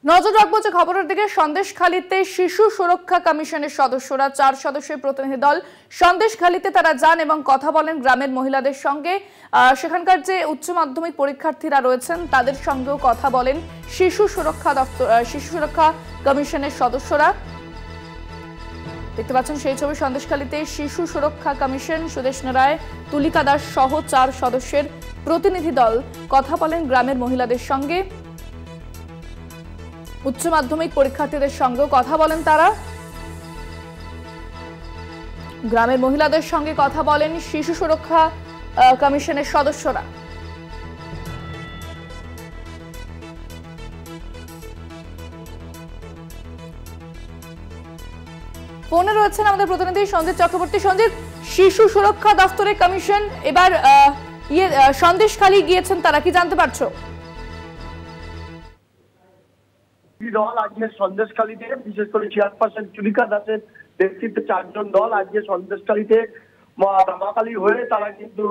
নজর রাখবো যে খবরের দিকে। সন্দেশখালীতে শিশু সুরক্ষা কমিশনের সদস্যরা 4 সদস্যের প্রতিনিধি দল সন্দেশখালীতে তারা যান এবং কথা বলেন গ্রামের মহিলাদের সঙ্গে। সেখানকার যে উচ্চ মাধ্যমিক পরীক্ষার্থীরা রয়েছেন তাদের সঙ্গেও কথা বলেন শিশু সুরক্ষা কমিশনের সদস্যরা। দেখতে পাচ্ছেন সেই ছবি। সন্দেশখালীতে শিশু সুরক্ষা কমিশন, সুদেষ্ণা রায়, তুলিকা দাস সহ 4 সদস্যের প্রতিনিধি দল কথা বলেন গ্রামের মহিলাদের সঙ্গে। উচ্চ মাধ্যমিক পরীক্ষার্থীদের সঙ্গেও কথা বলেন তারা। গ্রামের মহিলাদের সঙ্গে কথা বলেন শিশু সুরক্ষা কমিশনের সদস্যরা। ফোনে রয়েছেন আমাদের প্রতিনিধি সঞ্জিত চক্রবর্তী। সঞ্জিত, শিশু সুরক্ষা দপ্তরের কমিশন এবার সন্দেশখালী গিয়েছেন, তারা কি জানতে পারছো? দল আজকে সন্দেশখালীতে, বিশেষ করে চেয়ারপারসন তুলিকা দাসের নেতৃত্বে 4 জন দল আজকে সন্দেশখালীতে রামাকালী হয়ে তারা কিন্তু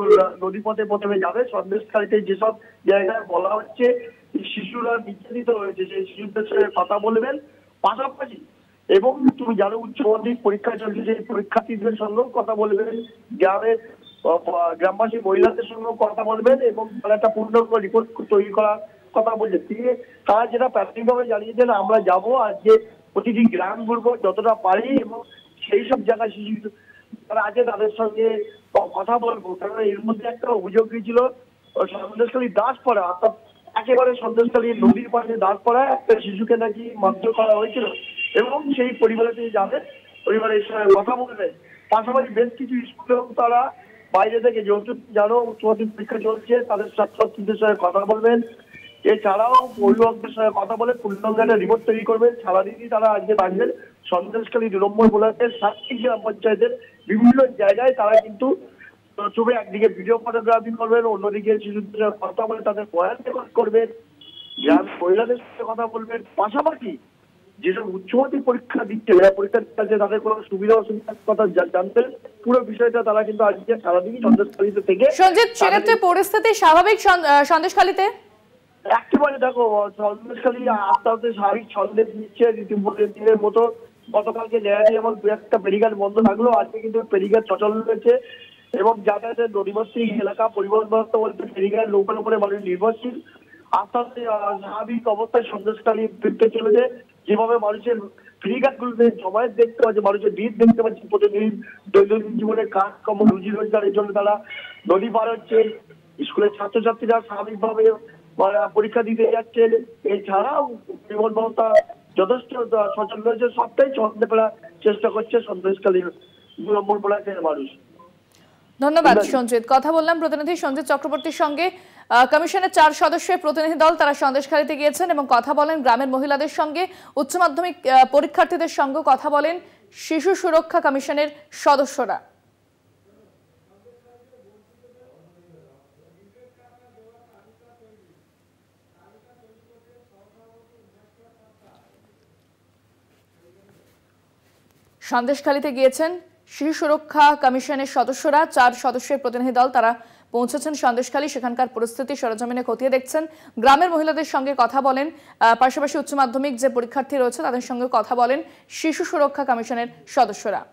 নদীপথে প্রথমে যাবে। সন্দেশখালীতে যেসব জায়গায় বলা হচ্ছে শিশুরা নির্যাতিত হয়েছে সেই শিশুদের সঙ্গে কথা বলবেন, পাশাপাশি এবং তুমি জানো উচ্চ মাধ্যমিক পরীক্ষা চলছে সেই পরীক্ষার্থীদের সঙ্গেও কথা বলবেন, গ্রামবাসী মহিলাদের সঙ্গেও কথা বলবেন এবং তারা একটা পূর্ণাঙ্গ রিপোর্ট তৈরি করার কথা বলছে। তারা যেটা প্রাথমিকভাবে জানিয়েছেন, আমরা যাব আজকে প্রতিটি গ্রাম ঘুরবো যতটা পারি এবং সেই সব জায়গায় শিশু যারা আছে তাদের সঙ্গে কথা বলবো। কারণ এর মধ্যে একটা অভিযোগ হয়েছিল সন্দেশখালী দাসপাড়া, অর্থাৎ একেবারে সন্দেশখালী নদীর পাশে দাসপাড়ায় একটা শিশুকে নাকি মারধর করা হয়েছিল এবং সেই পরিবারে তিনি যাবেন, পরিবারের সঙ্গে কথা বলবেন। পাশাপাশি বেশ কিছু স্কুলেও তারা বাইরে থেকে, যেহেতু জানো উচ্চ মাধ্যমিক পরীক্ষা চলছে, তাদের ছাত্রছাত্রীদের সঙ্গে কথা বলবেন। এছাড়াও অভিভাবকদের সঙ্গে কথা বলে পূর্ণাঙ্গ একটা রিপোর্ট তৈরি করবেন। সারাদিনই তারা আজকে থাকবেন সন্দেশখালী 2 নম্বর ব্লকের 7টি গ্রাম পঞ্চায়েতের বিভিন্ন জায়গায়। তারা কিন্তু ছবি একদিকে ভিডিও ফটোগ্রাফি করবেন, অন্যদিকে শিশুদের সঙ্গে কথা বলে তাদের বয়ান রেকর্ড করবেন, গ্রাম মহিলাদের সঙ্গে কথা বলবেন। পাশাপাশি যেসব উচ্চমাধ্যমিক পরীক্ষা দিচ্ছে, পরীক্ষা দিচ্ছে তাদের কোনো সুবিধা অসুবিধার কথা জানতেন। পুরো বিষয়টা তারা কিন্তু আজকে সারাদিনই সন্দেশখালীতে থেকে। সঞ্জিত, সেক্ষেত্রে পরিস্থিতি স্বাভাবিক সন্দেশখালীতে? একেবারে দেখো সন্দেশখালী আস্তে আস্তে স্বাভাবিক সন্দেশ নিচ্ছে দিনের মতো। গতকালকে নেয়াটি যেমন 2-1টা ফেরিঘাট বন্ধ থাকলো, আজকে কিন্তু ফেরিঘাট সচল রয়েছে এবং যাতায়াতের নদীবর্তী এলাকা পরিবহন ব্যবস্থা বলতে ফেরিঘাট নৌকার উপরে মানুষ নির্ভরশীল। আস্তে আস্তে স্বাভাবিক অবস্থায় সন্দেশখালী ফিরতে চলেছে। যেভাবে মানুষের ফেরিঘাটগুলোতে জমায়েত দেখতে পাচ্ছে, মানুষের ভিড় দেখতে পাচ্ছি, প্রতিদিন দৈনন্দিন জীবনের কাজকর্ম রুজি রোজগারের জন্য তারা নদী পার হচ্ছে। স্কুলের ছাত্রছাত্রীরা স্বাভাবিকভাবে পরীক্ষা দিতে যাচ্ছে। এছাড়াও পরিবহন ব্যবস্থা যথেষ্ট সচল রয়েছে। সবটাই চলতে করার চেষ্টা করছে সন্দেশখালীর 2 নম্বর ব্লকের মানুষ। ধন্যবাদ সঞ্জিত। কথা বললাম প্রতিনিধি সঞ্জিত চক্রবর্তীর সঙ্গে। কমিশনের 4 সদস্যের প্রতিনিধি দল তারা সন্দেশখালীতে গিয়েছেন এবং কথা বলেন গ্রামের মহিলাদের সঙ্গে। উচ্চ মাধ্যমিক পরীক্ষার্থীদের সঙ্গে কথা বলেন শিশু সুরক্ষা কমিশনের সদস্যরা। সন্দেশখালীতে গিয়েছেন শিশু সুরক্ষা কমিশনের সদস্যরা, 4 সদস্যের প্রতিনিধি দল তারা পৌঁছেছেন সন্দেশখালী। সেখানকার পরিস্থিতি সরেজমিনে খতিয়ে দেখছেন, গ্রামের মহিলাদের সঙ্গে কথা বলেন, পাশাপাশি উচ্চ মাধ্যমিক যে পরীক্ষার্থী রয়েছে তাদের সঙ্গে কথা বলেন শিশু সুরক্ষা কমিশনের সদস্যরা।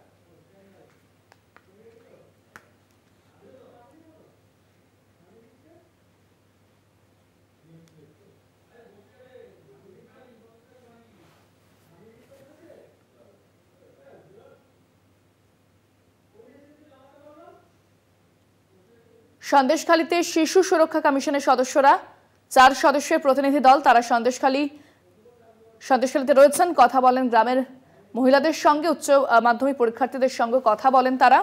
সন্দেশখালীতে শিশু সুরক্ষা কমিশনের সদস্যরা, 4 সদস্যের প্রতিনিধি দল তারা সন্দেশখালীতে রয়েছেন, কথা বলেন গ্রামের মহিলাদের সঙ্গে, উচ্চ মাধ্যমিক পরীক্ষার্থীদের সঙ্গে কথা বলেন তারা।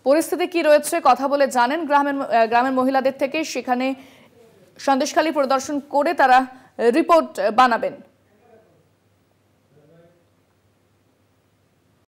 পরিস্থিতি কি রয়েছে কথা বলে জানেন গ্রামের মহিলাদের থেকে। সেখানে সন্দেশখালী পরিদর্শন করে তারা রিপোর্ট বানাবেন।